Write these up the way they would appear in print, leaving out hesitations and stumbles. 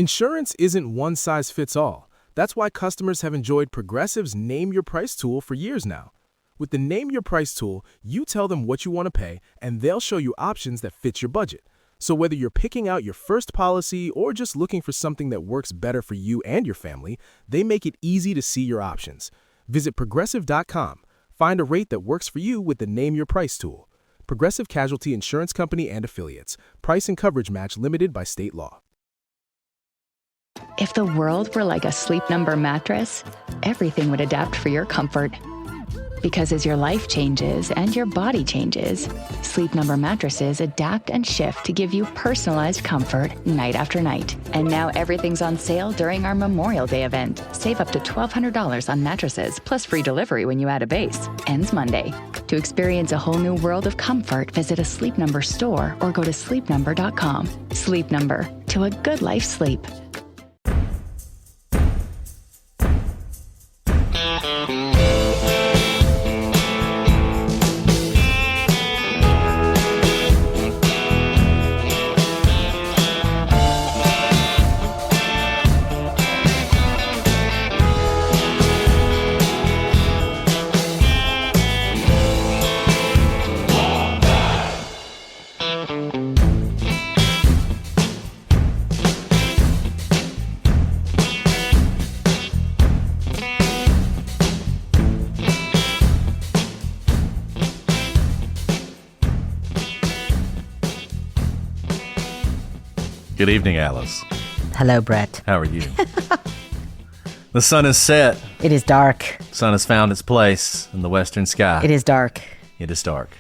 Insurance isn't one size fits all. That's why customers have enjoyed Progressive's Name Your Price tool for years now. With the Name Your Price tool, you tell them what you want to pay, and they'll show you options that fit your budget. So whether you're picking out your first policy or just looking for something that works better for you and your family, they make it easy to see your options. Visit Progressive.com. Find a rate that works for you with the Name Your Price tool. Progressive Casualty Insurance Company and Affiliates. Price and coverage match limited by state law. If the world were like a Sleep Number mattress, everything would adapt for your comfort. Because as your life changes and your body changes, Sleep Number mattresses adapt and shift to give you personalized comfort night after night. And now everything's on sale during our Memorial Day event. Save up to $1,200 on mattresses, plus free delivery when you add a base. Ends Monday. To experience a whole new world of comfort, visit a Sleep Number store or go to sleepnumber.com. Sleep Number. To a good life sleep. Good evening, Alice. Hello, Brett. How are you? The sun is set. It is dark. The sun has found its place in the western sky. It is dark. It is dark.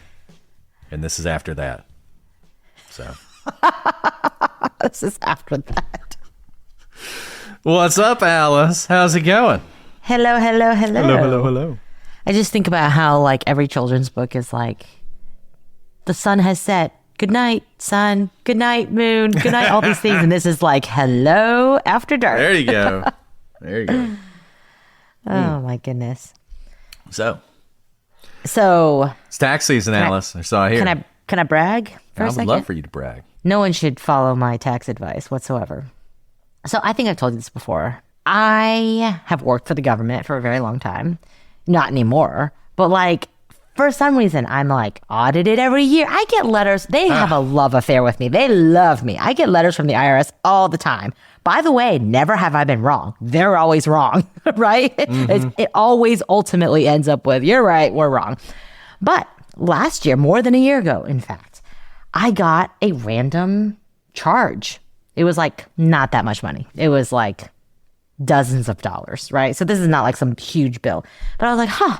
And this is after that. So. This is after that. What's up, Alice? How's it going? Hello. Hello. I just think about how, like, every children's book is like, the sun has set. Good night, sun. Good night, moon. Good night, all these things. And this is like, hello, after dark. There you go. There you go. Oh, my goodness. So. It's tax season, Alice. I saw here. Can I brag for a second? I would love for you to brag. No one should follow my tax advice whatsoever. So I think I've told you this before. I have worked for the government for a very long time. Not anymore. But like, for some reason, I'm like audited every year. I get letters. They have a love affair with me. They love me. I get letters from the IRS all the time. By the way, never have I been wrong. They're always wrong, right? Mm-hmm. It always ultimately ends up with, you're right, we're wrong. But last year, more than a year ago, in fact, I got a random charge. It was like not that much money. It was like dozens of dollars, right? So this is not like some huge bill. But I was like,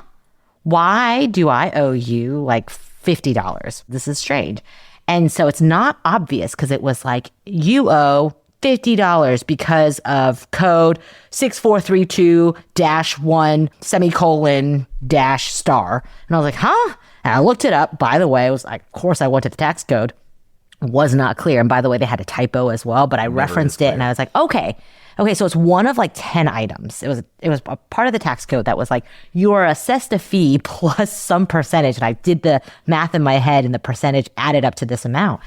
why do I owe you like $50? This is strange. And so it's not obvious because it was like, you owe $50 because of code 6432-1 semicolon dash star. And I was like, huh? And I looked it up. By the way, it was like, of course I went to the tax code. Was not clear. And by the way, they had a typo as well, but I referenced it and I was like, okay, so it's one of like 10 items. It was a part of the tax code that was like, you are assessed a fee plus some percentage. And I did the math in my head and the percentage added up to this amount.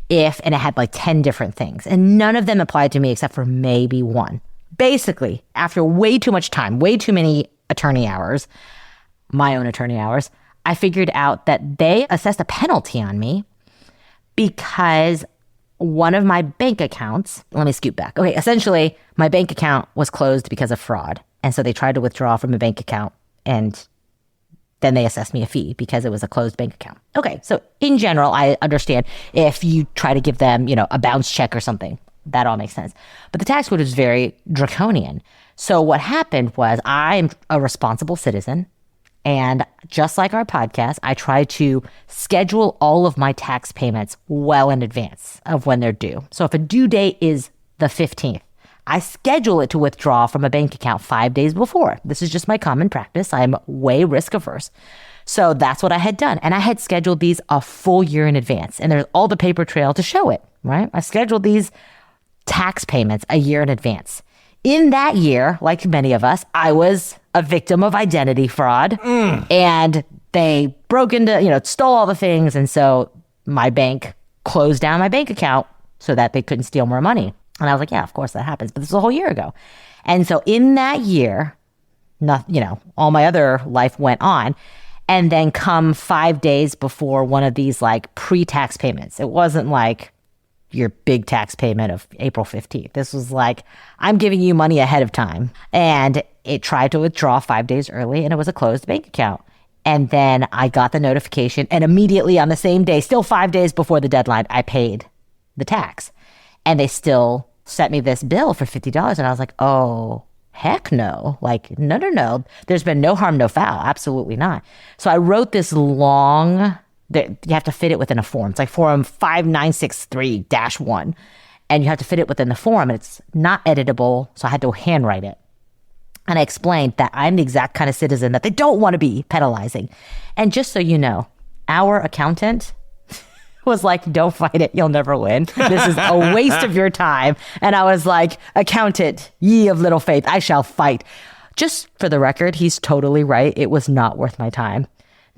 And it had like 10 different things. And none of them applied to me except for maybe one. Basically, after way too much time, way too many attorney hours, my own attorney hours, I figured out that they assessed a penalty on me because one of my bank accounts, let me scoot back. Okay, essentially, my bank account was closed because of fraud. And so they tried to withdraw from a bank account and then they assessed me a fee because it was a closed bank account. Okay, so in general, I understand if you try to give them, a bounce check or something, that all makes sense. But the tax code is very draconian. So what happened was I'm a responsible citizen. And just like our podcast, I try to schedule all of my tax payments well in advance of when they're due. So if a due date is the 15th, I schedule it to withdraw from a bank account 5 days before. This is just my common practice. I'm way risk averse. So that's what I had done. And I had scheduled these a full year in advance. And there's all the paper trail to show it, right? I scheduled these tax payments a year in advance. In that year, like many of us, I was a victim of identity fraud. And they broke into, stole all the things. And so my bank closed down my bank account so that they couldn't steal more money. And I was like, yeah, of course that happens. But this was a whole year ago. And so in that year, all my other life went on. And then come 5 days before one of these like pre-tax payments. It wasn't like your big tax payment of April 15th. This was like, I'm giving you money ahead of time. And it tried to withdraw 5 days early, and it was a closed bank account. And then I got the notification, and immediately on the same day, still 5 days before the deadline, I paid the tax. And they still sent me this bill for $50. And I was like, oh, heck no. Like, no. There's been no harm, no foul. Absolutely not. So I wrote this long, you have to fit it within a form. It's like form 5963-1. And you have to fit it within the form. And it's not editable. So I had to handwrite it. And I explained that I'm the exact kind of citizen that they don't want to be penalizing. And just so you know, our accountant was like, don't fight it. You'll never win. This is a waste of your time. And I was like, accountant, ye of little faith, I shall fight. Just for the record, he's totally right. It was not worth my time.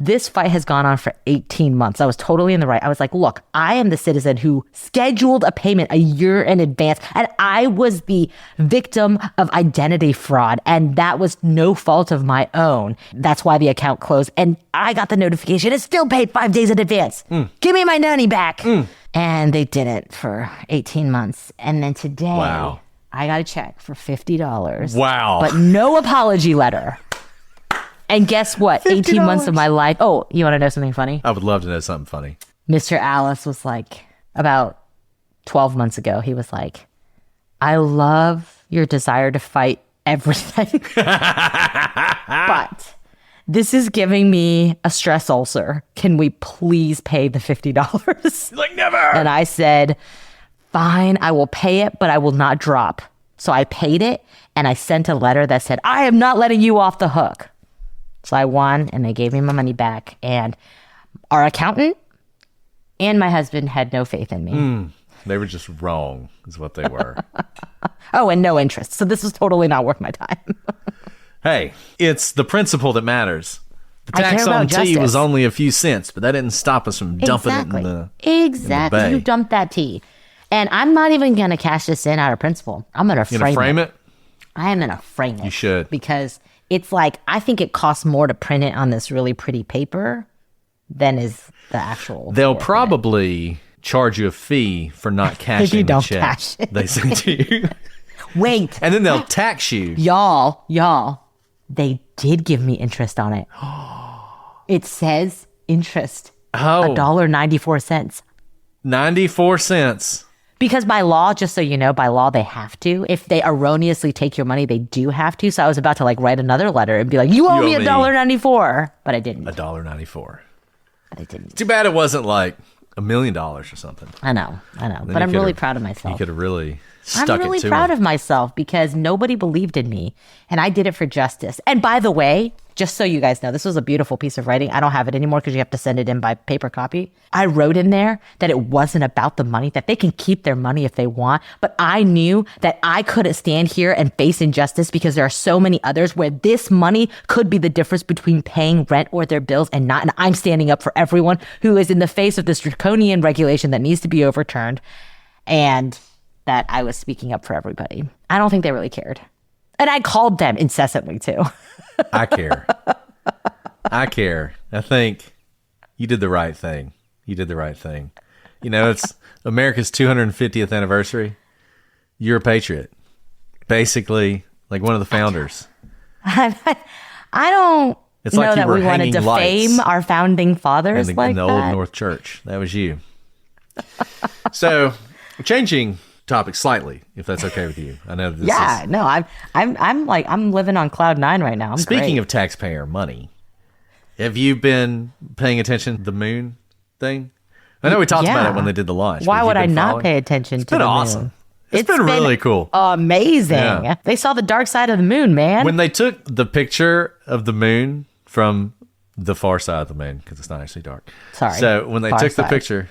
This fight has gone on for 18 months. I was totally in the right. I was like, look, I am the citizen who scheduled a payment a year in advance, and I was the victim of identity fraud, and that was no fault of my own. That's why the account closed, and I got the notification. It's still paid 5 days in advance. Give me my money back. And they didn't for 18 months. And then today, Wow. I got a check for $50. Wow. But no apology letter. And guess what? 18 months of my life. Oh, you want to know something funny? I would love to know something funny. Mr. Alice was like, about 12 months ago, he was like, I love your desire to fight everything. But this is giving me a stress ulcer. Can we please pay the $50? Like, never. And I said, fine, I will pay it, but I will not drop. So I paid it, and I sent a letter that said, I am not letting you off the hook. So I won, and they gave me my money back. And our accountant and my husband had no faith in me. They were just wrong, is what they were. Oh, and no interest. So this was totally not worth my time. Hey, it's the principle that matters. The I tax care on about tea was justice. only a few cents, but that didn't stop us from dumping it in the Exactly. bay. You dumped that tea. And I'm not even going to cash this in out of principle. I'm going to You gonna frame it? I am going to frame it. You should. Because it's like, I think it costs more to print it on this really pretty paper than is the actual. They'll worth of it. probably charge you a fee for not cashing don't the check cash it. they sent to you. Wait, And then they'll tax you. y'all, they did give me interest on it. It says interest. Oh, $1.94. 94 cents. Because by law, just so you know, by law, they have to. If they erroneously take your money, they do have to. So I was about to like write another letter and be like, you owe me owe me $1.94. But I didn't. $1.94. But I didn't. Too bad it wasn't like $1 million or something. I know. Then But you I'm really could've- proud of You myself. could have really I'm stuck really it to proud them. of myself because nobody believed in me and I did it for justice. And by the way, just so you guys know, this was a beautiful piece of writing. I don't have it anymore because you have to send it in by paper copy. I wrote in there that it wasn't about the money, that they can keep their money if they want. But I knew that I couldn't stand here and face injustice because there are so many others where this money could be the difference between paying rent or their bills and not. And I'm standing up for everyone who is in the face of this draconian regulation that needs to be overturned. And that I was speaking up for everybody. I don't think they really cared. And I called them incessantly too. I care. I care. I think you did the right thing. You did the right thing. You know, it's America's 250th anniversary. You're a patriot. Basically, like one of the founders. I don't It's know like you that were we want to hanging defame lights our founding fathers in the, like in the that. Old North Church. That was you. So, changing topic slightly, if that's okay with you. I know this Yeah, is... no, I'm living on cloud nine right now. I'm Speaking great. of taxpayer money, have you been paying attention to the moon thing? I know we talked about Yeah. it when they did the launch. Why but have would you I been not following? pay attention to been the awesome. moon? It's been really cool. Amazing. Yeah. They saw the dark side of the moon, man. When they took the picture of the moon from the far side of the moon, because it's not actually dark. Sorry. So when they Far took the side. picture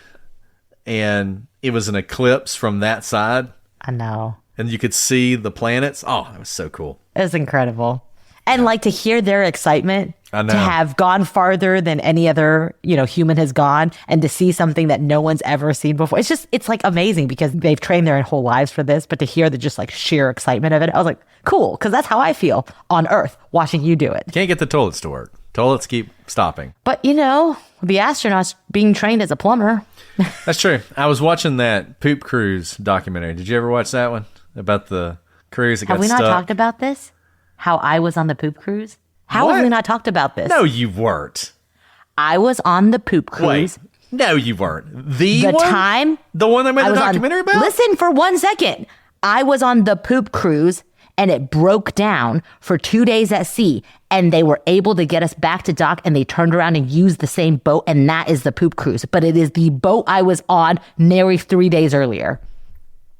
and it was an eclipse from that side I know. and you could see the planets. Oh, that was so cool. It was incredible. And like to hear their excitement, I know. to have gone farther than any other, human has gone, and to see something that no one's ever seen before. It's like amazing because they've trained their whole lives for this, but to hear the just like sheer excitement of it, I was like, cool, because that's how I feel on Earth watching you do it. Can't get the toilets to work. Toilets keep stopping. But the astronauts being trained as a plumber. That's true. I was watching that Poop Cruise documentary. Did you ever watch that one? About the cruise that got Have we stuck? not talked about this? How I was on the poop cruise? How have we not talked about this? No, you weren't. I was on the poop cruise. Wait. No, you weren't. The one? time The one they made I the was documentary about? Listen for 1 second. I was on the poop cruise and it broke down for 2 days at sea, and they were able to get us back to dock, and they turned around and used the same boat, and that is the poop cruise. But it is the boat I was on nearly 3 days earlier.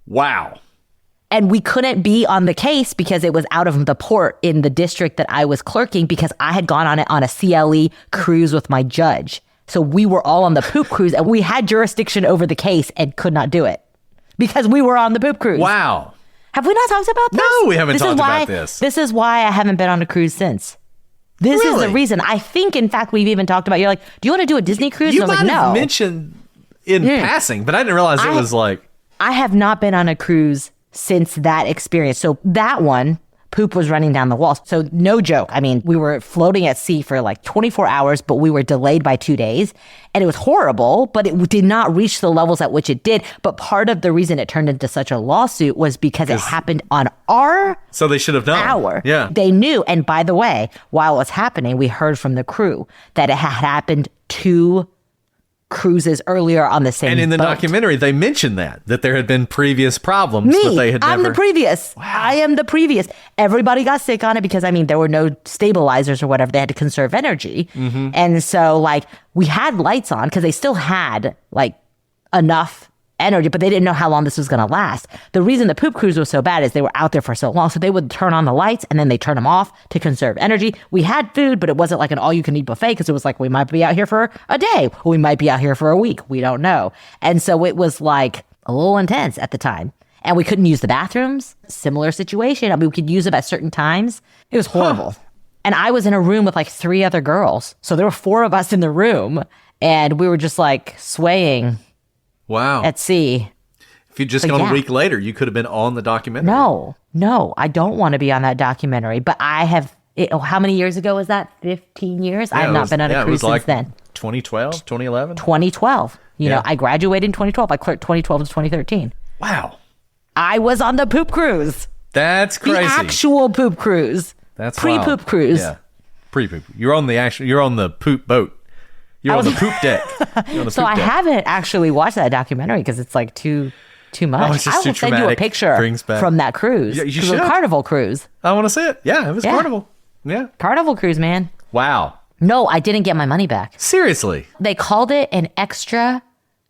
Wow. And we couldn't be on the case because it was out of the port in the district that I was clerking, because I had gone on it on a CLE cruise with my judge. So we were all on the poop cruise, and we had jurisdiction over the case and could not do it because we were on the poop cruise. Wow. Have we not talked about this? No, we haven't talked why, about this. This is why I haven't been on a cruise since. This is the Really? reason. I think, in fact, we've even talked about, you're like, do you want to do a Disney cruise? You And I was might like, have no. mentioned in passing, but I didn't realize it was like... I have not been on a cruise since that experience. So that one, poop was running down the walls. So no joke. I mean, we were floating at sea for like 24 hours, but we were delayed by 2 days. And it was horrible, but it did not reach the levels at which it did. But part of the reason it turned into such a lawsuit was because it happened on our So they should have known. hour. Yeah. They knew. And by the way, while it was happening, we heard from the crew that it had happened 2 cruises earlier on the same And in the boat. documentary, they mentioned that there had been previous problems, but they had I'm never... the previous. Wow. I am the previous. Everybody got sick on it because, there were no stabilizers or whatever. They had to conserve energy. Mm-hmm. And so, we had lights on because they still had, enough energy, but they didn't know how long this was going to last. The reason the poop cruise was so bad is they were out there for so long. So they would turn on the lights and then they turn them off to conserve energy. We had food, but it wasn't like an all-you-can-eat buffet because it was like, we might be out here for a day. Or we might be out here for a week. We don't know. And so it was a little intense at the time. And we couldn't use the bathrooms. Similar situation. We could use them at certain times. It was horrible. And I was in a room with 3 other girls. So there were 4 of us in the room. And we were just swaying Wow. at sea. If you'd just gone a week later, you could have been on the documentary. No, I don't want to be on that documentary. But I have, how many years ago was that? 15 years? I have not been on a cruise since then. 2012, 2011? 2012. I graduated in 2012. I clerked 2012 to 2013. Wow. I was on the poop cruise. That's crazy. The actual poop cruise. That's pre-poop wild. cruise. Yeah. Pre-poop. You're on the poop boat. You're on the poop deck. You're on the So poop I deck. haven't actually watched that documentary because it's too much. Oh, it's just I will too send you a traumatic. picture Brings back- from that cruise. Yeah, you 'Cause it was a should. Carnival cruise. I want to see it. Yeah, it was Yeah. Carnival. Yeah. Carnival cruise, man. Wow. No, I didn't get my money back. Seriously. They called it an extra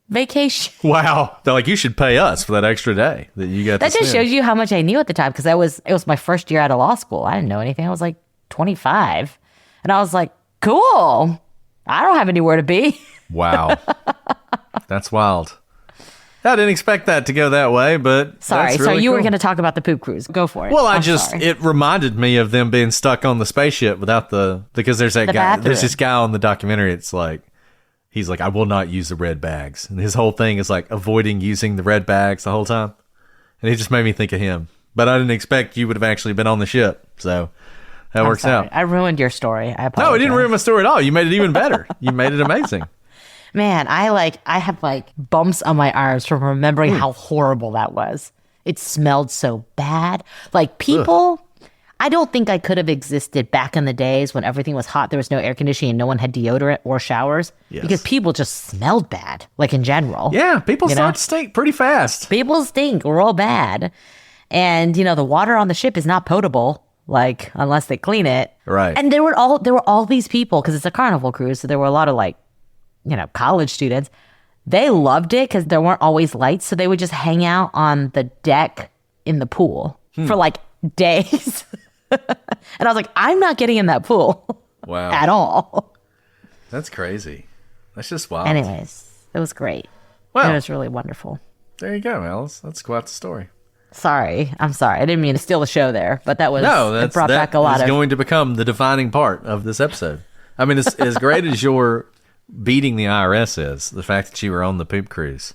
vacation. Wow. They're like, you should pay us for that extra day that you got That to just spend. shows you how much I knew at the time because it was my first year out of law school. I didn't know anything. I was 25. And I was like, cool. I don't have anywhere to be. Wow. That's wild. I didn't expect that to go that way, but Sorry. that's So really you were cool. going to talk about the poop cruise. Go for it. Well, I'm sorry. it reminded me of them being stuck on the spaceship without because there's that The guy, bathroom. there's this guy on the documentary. It's he's like, I will not use the red bags. And his whole thing is avoiding using the red bags the whole time. And it just made me think of him. But I didn't expect you would have actually been on the ship. So that works Sorry. out. I ruined your story. I apologize. No, it didn't ruin my story at all. You made it even better. You made it amazing. Man, I have bumps on my arms from remembering how horrible that was. It smelled so bad. People, I don't think I could have existed back in the days when everything was hot. There was no air conditioning and no one had deodorant or showers. Yes. Because people just smelled bad, in general. Yeah, people You know? start to stink pretty fast. People stink real bad. And, the water on the ship is not potable, unless they clean it. Right. And there were all these people, because it's a Carnival cruise, so there were a lot of college students. They loved it because there weren't always lights, so they would just hang out on the deck in the pool for days. And I was like, I'm not getting in that pool Wow. at all. That's crazy. That's just wild. Anyways, it was great. Well, It was really wonderful. there you go, Alice. That's quite the story. Sorry. I'm sorry. I didn't mean to steal the show there, but it brought back a lot is of... going to become the defining part of this episode. I mean, as great as your beating the IRS is, the fact that you were on the poop cruise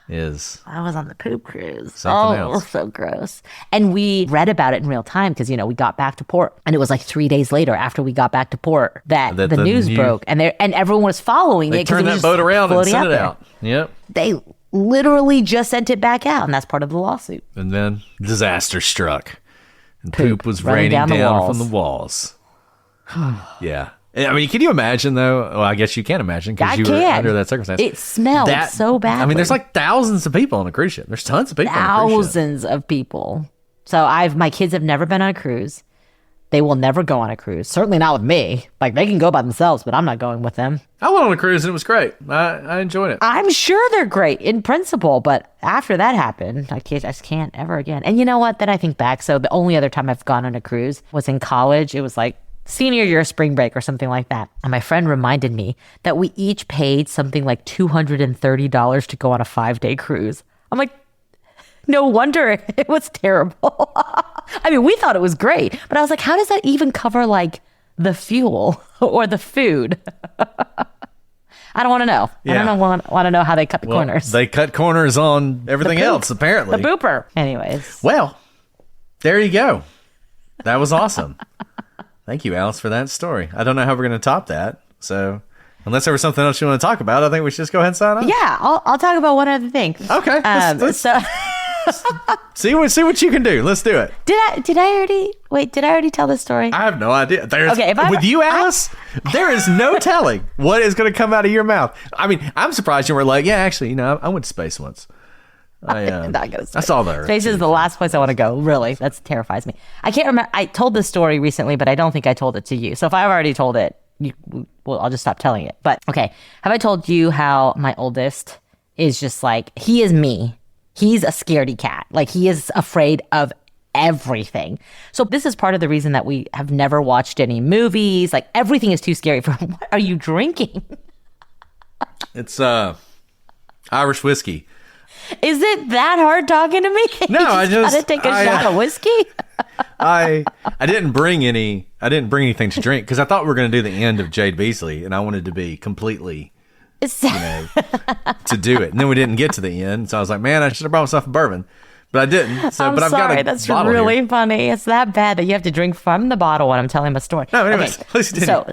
is... I was on the poop cruise. Something else. So gross. And we read about it in real time because, we got back to port. And it was like 3 days later after we got back to port that the news broke. And everyone was following it. They turned that boat around and sent it out. Yep. They literally just sent it back out, and that's part of the lawsuit. And then disaster struck. And poop was raining down from the walls. Yeah. I mean, can you imagine, though? Well, I guess you can't imagine because you were under that circumstance. It smelled so badly. I mean, there's like thousands of people on a cruise ship. There's tons of people on a cruise ship. Thousands of people. So my kids have never been on a cruise. They will never go on a cruise. Certainly not with me. Like, they can go by themselves, but I'm not going with them. I went on a cruise and it was great. I enjoyed it. I'm sure they're great in principle, but after that happened, I just can't ever again. And you know what? Then I think back. So the only other time I've gone on a cruise was in college. It was like senior year spring break or something like that. And my friend reminded me that we each paid something like $230 to go on a 5-day cruise. I'm like, no wonder it was terrible. I mean, we thought it was great, but I was like, how does that even cover like the fuel or the food? I don't want to know. Yeah. I don't want to know how they cut the corners. They cut corners on everything else, apparently. The booper. Anyways. Well, there you go. That was awesome. Thank you, Alice, for that story. I don't know how we're going to top that. So unless there was something else you want to talk about, I think we should just go ahead and sign off. Yeah, I'll talk about one other thing. Okay. See what you can do. Let's do it. Did I already tell this story? I have no idea. With you, Alice, there is no telling what is going to come out of your mouth. I mean, I'm surprised you were like, yeah, actually, I went to space once. I'm not going to I saw the Space is the last place I want to go. Really, that terrifies me. I can't remember. I told this story recently, but I don't think I told it to you. So if I've already told it, I'll just stop telling it. But okay, have I told you how my oldest is just like, he is me. He's a scaredy cat. Like, he is afraid of everything. So this is part of the reason that we have never watched any movies. Like, everything is too scary for him. What are you drinking? It's Irish whiskey. Is it that hard talking to me? No, I just gotta take a shot of whiskey. I didn't bring anything to drink because I thought we were going to do the end of Jade Beasley, and I wanted to be completely, to do it. And then we didn't get to the end, so I was like, man, I should have brought myself a bourbon, but I didn't. So, I've got a that's really here. Funny. It's that bad that you have to drink from the bottle when I'm telling my story. No, anyways, please continue.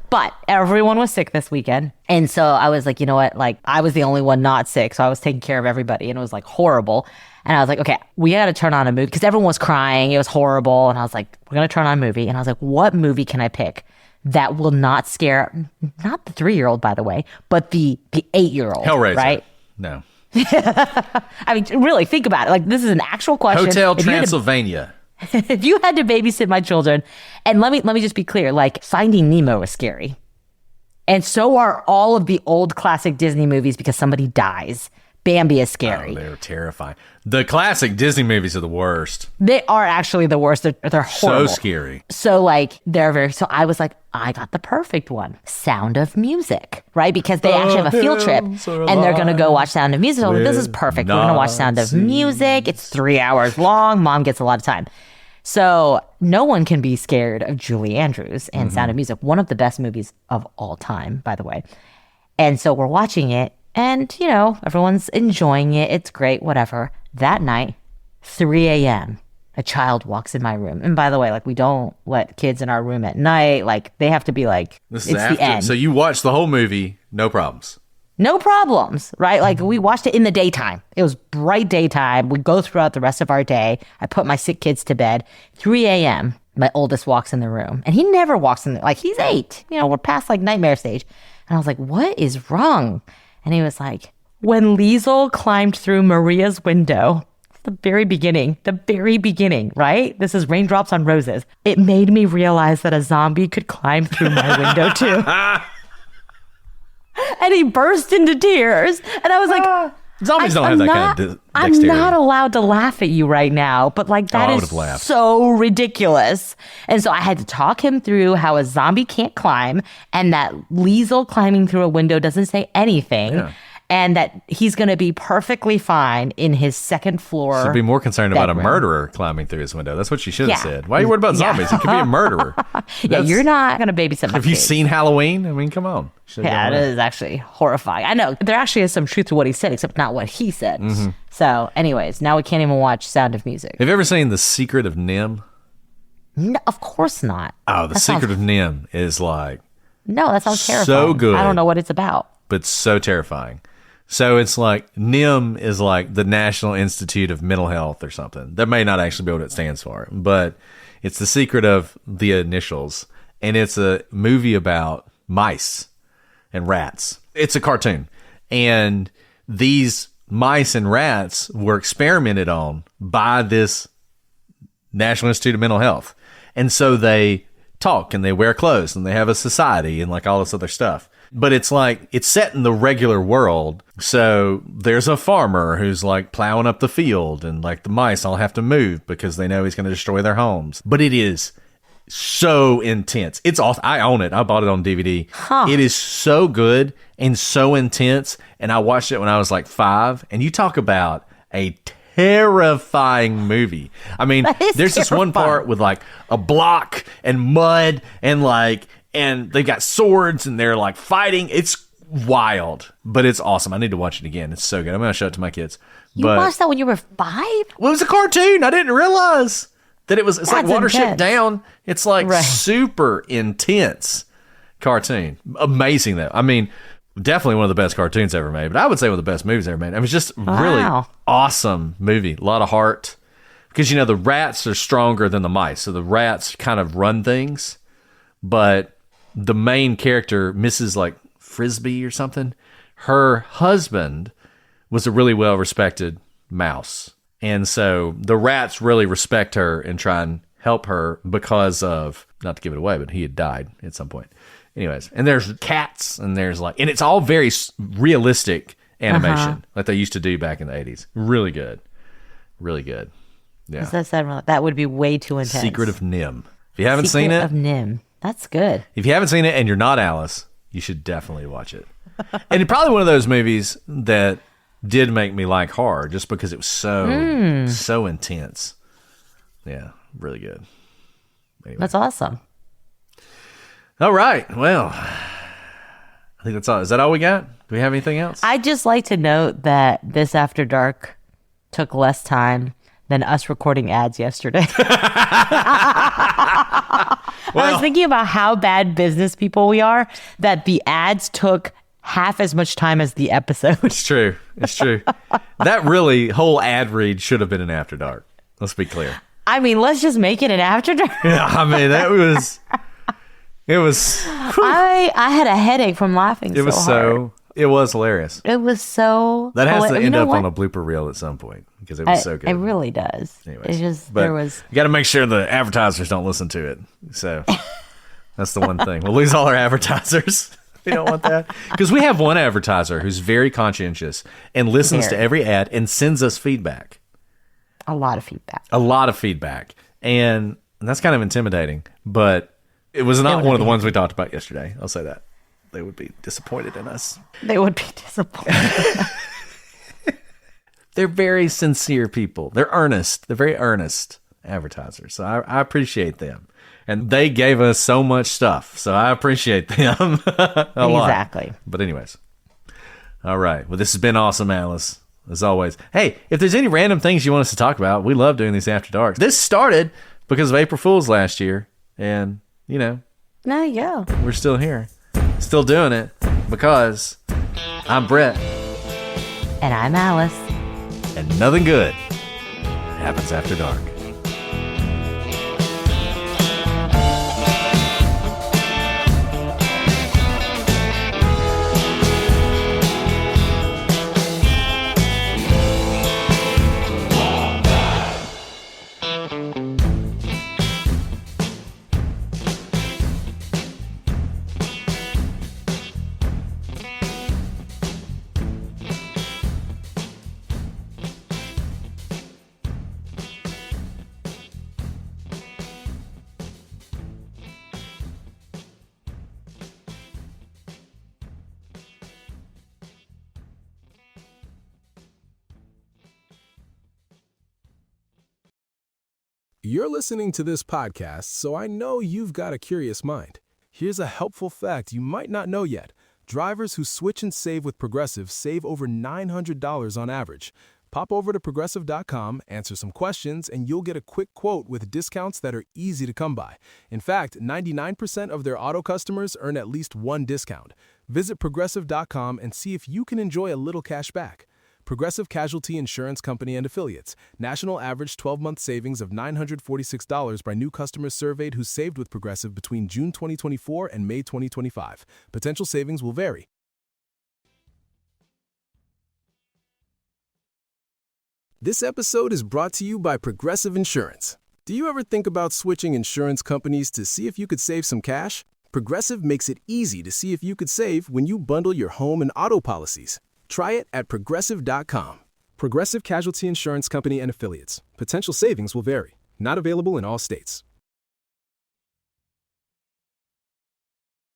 But everyone was sick this weekend. And so I was like, you know what? Like, I was the only one not sick. So I was taking care of everybody, and it was like horrible. And I was like, okay, we got to turn on a movie because everyone was crying. It was horrible. And I was like, we're going to turn on a movie. And I was like, what movie can I pick that will not scare, not the 3-year-old, by the way, but the 8-year-old. Hellraiser. Right? No. I mean, really, think about it. Like, this is an actual question. Hotel Transylvania. If you had to babysit my children, and let me just be clear, like, Finding Nemo is scary. And so are all of the old classic Disney movies because somebody dies. Bambi is scary. Oh, they're terrifying. The classic Disney movies are the worst. They are actually the worst. They're horrible. So scary. So, like, so I was like, I got the perfect one. Sound of Music, right? Because they actually have a field trip and they're going to go watch Sound of Music. So this is perfect. We're going to watch Sound of Music. It's 3 hours long. Mom gets a lot of time. So no one can be scared of Julie Andrews and Sound of Music, one of the best movies of all time, by the way. And so we're watching it, and, everyone's enjoying it. It's great, whatever. That night, 3 a.m., a child walks in my room. And by the way, like, we don't let kids in our room at night. Like, they have to be like, this is after. The end. So you watched the whole movie, no problems. No problems, right? Like, we watched it in the daytime. It was bright daytime. We go throughout the rest of our day. I put my sick kids to bed. 3 a.m., my oldest walks in the room. And he never walks in like, he's 8. We're past, like, nightmare stage. And I was like, what is wrong? And he was like, when Liesel climbed through Maria's window, the very beginning, right? This is Raindrops on Roses. It made me realize that a zombie could climb through my window, too. And he burst into tears. And I was like, zombies don't have that kind of I'm not allowed to laugh at you right now, but like, that is so ridiculous. And so I had to talk him through how a zombie can't climb and that Liesel climbing through a window doesn't say anything. Yeah. and that he's going to be perfectly fine in his second floor. Should be more concerned about a bedroom. murderer climbing through his window. That's what she should have Yeah. said. Why are you worried about zombies? He could be a murderer. Yeah, you're not going to babysit my Have you kids. seen Halloween? I mean, come on. Should've Yeah, gone it away. is actually horrifying. I know. There actually is some truth to what he said, except not what he said. Mm-hmm. So, anyways, now we can't even watch Sound of Music. Have you ever seen The Secret of Nim? No, of course not. Oh, The That sounds- Secret of Nim is like, No, that sounds So terrifying. good. I don't know what it's about. but so terrifying. So it's like NIM is like the National Institute of Mental Health or something. That may not actually be what it stands for, but it's the secret of the initials. And it's a movie about mice and rats. It's a cartoon. And these mice and rats were experimented on by this National Institute of Mental Health. And so they talk and they wear clothes and they have a society and like all this other stuff. But it's like, it's set in the regular world. So there's a farmer who's like plowing up the field and like the mice all have to move because they know he's going to destroy their homes. But it is so intense. It's awesome. I own it. I bought it on DVD. It is so good and so intense. And I watched it when I was like 5. And you talk about a terrifying movie. I mean, is there's this one terrifying. part with like a block and mud and they've got swords and they're like fighting. It's wild, but it's awesome. I need to watch it again. It's so good. I'm going to show it to my kids. You watched that when you were 5? Well, it was a cartoon. I didn't realize that it's like That's Watership intense. Down. It's like Right. super intense cartoon. Amazing though. I mean, definitely one of the best cartoons ever made, but I would say one of the best movies ever made. I mean, it's just really Wow. awesome movie. A lot of heart because, you know, the rats are stronger than the mice. So the rats kind of run things, but the main character, Mrs. like Frisbee or something, her husband was a really well-respected mouse. And so the rats really respect her and try and help her because of, not to give it away, but he had died at some point. Anyways, and there's cats and there's like, and it's all very realistic animation like they used to do back in the 80s. Really good. Really good. Yeah. That would be way too intense. Secret of Nim. If you haven't seen Secret it, of Nim. That's good. if you haven't seen it and you're not Alice, you should definitely watch it. And it's probably one of those movies that did make me like horror just because it was so intense. Yeah, really good. Anyway. That's awesome. All right. Well, I think that's all. Is that all we got? Do we have anything else? I'd just like to note that this After Dark took less time than us recording ads yesterday. I was thinking about how bad business people we are, that the ads took half as much time as the episode. It's true. It's true. That really whole ad read should have been an After Dark. Let's be clear. I mean, let's just make it an After Dark. Yeah, I mean, it was I had a headache from laughing it was hard. it was hilarious. It was so... That has to You end know up what? on a blooper reel at some point because it was so good. It really does. Anyways, It's just, but there was... you got to make sure the advertisers don't listen to it. So that's the one thing. We'll lose all our advertisers. We don't want that because we have one advertiser who's very conscientious and listens to Very. every ad and sends us feedback. A lot of feedback. A lot of feedback, and that's kind of intimidating. But it was not one of the ones we talked about yesterday. I'll say that. They would be disappointed in us. They would be disappointed. They're very sincere people. They're earnest. They're very earnest advertisers. So I appreciate them. And they gave us so much stuff. So I appreciate them a lot. Exactly. But anyways. All right. Well, this has been awesome, Alice. As always. Hey, if there's any random things you want us to talk about, we love doing these After Darks. This started because of April Fool's last year. And, you know, There you go. we're still here. Still doing it because I'm Brett. And I'm Alice. And nothing good happens after dark. You're listening to this podcast, so I know you've got a curious mind. Here's a helpful fact you might not know yet. Drivers who switch and save with Progressive save over $900 on average. Pop over to Progressive.com, answer some questions, and you'll get a quick quote with discounts that are easy to come by. In fact, 99% of their auto customers earn at least one discount. Visit Progressive.com and see if you can enjoy a little cash back. Progressive Casualty Insurance Company and Affiliates. National average 12-month savings of $946 by new customers surveyed who saved with Progressive between June 2024 and May 2025. Potential savings will vary. This episode is brought to you by Progressive Insurance. Do you ever think about switching insurance companies to see if you could save some cash? Progressive makes it easy to see if you could save when you bundle your home and auto policies. Try it at Progressive.com. Progressive Casualty Insurance Company and Affiliates. Potential savings will vary. Not available in all states.